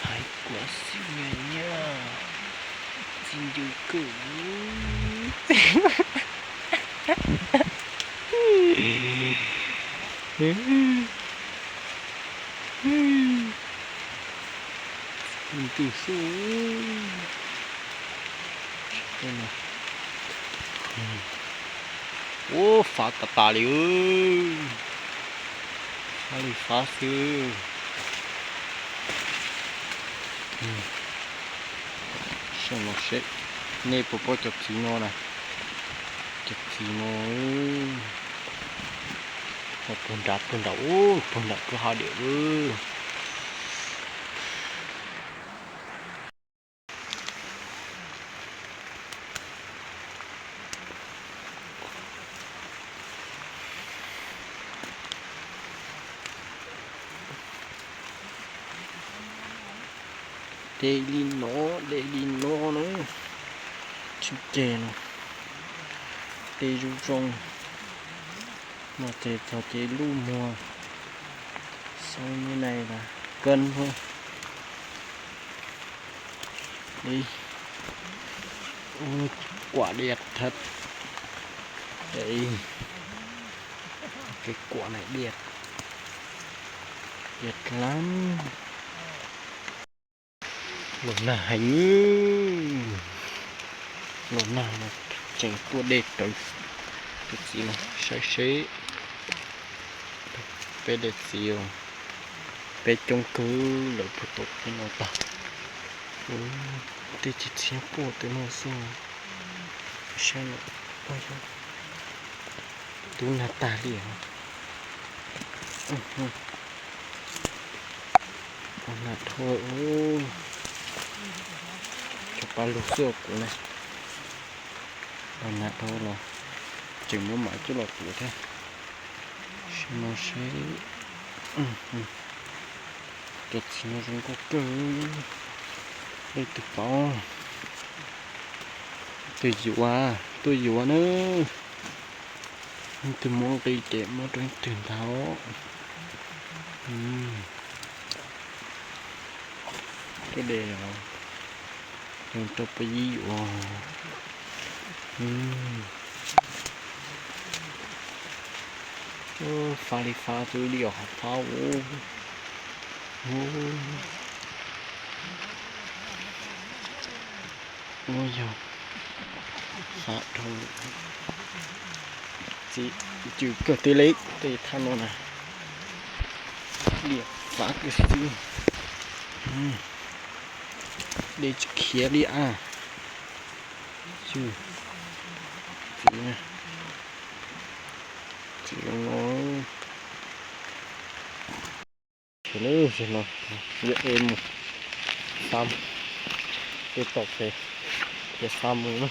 Hai quả siêu nhỏ nha. Xin vui cũ. Mình từ xuống. Đây nè. Ô, phá cả tà liu. Phá đi phá sư. Xem nó sẽ nè bộ bộ chọc chỉ nó này. Chọc chỉ nó. Một bồn đạp ô, bồn đạp có hai điệu ư. Để đi nó nữa. Chú chè nó. Để rú rong. Mà để cho chế lưu mùa. Sau như này là cân thôi. Đi. Ôi, quả đẹp thật. Đấy. Cái quả này đẹp. Đẹp lắm. Lúc nào hành. Lúc nào mà chẳng tua đẹp tới. Cái gì mà sấy xế. Bé đẹp xìu. Bé trong cứ lợi phụ tục cái nó ta. Để chỉ xem bộ tới nó xong. Xem nó. Ôi trời. Tú nà ta liền. Con nà thôi. Cho ba lục sữa của này. Con nà thôi là. Chừng nó mãi chút lọt của thế. Xem nó sẽ. Cái gì nó không có cơ. Đây từ to. Tôi dùa nữa. Tôi muốn đi chém ở trên tuyển tháo. Cái đề nào đừng cho bây giờ. Pha đi pha tôi đi học phao. Ôi giờ phá thôi. Chị chịu cửa tí lấy thì tham nó này. Điệp phá cái gì. Để khía đi à. Chứ chị nè. Chị nó cái nữa thì nó dễ êm một xăm tiếp tục thì cái xăm nữa.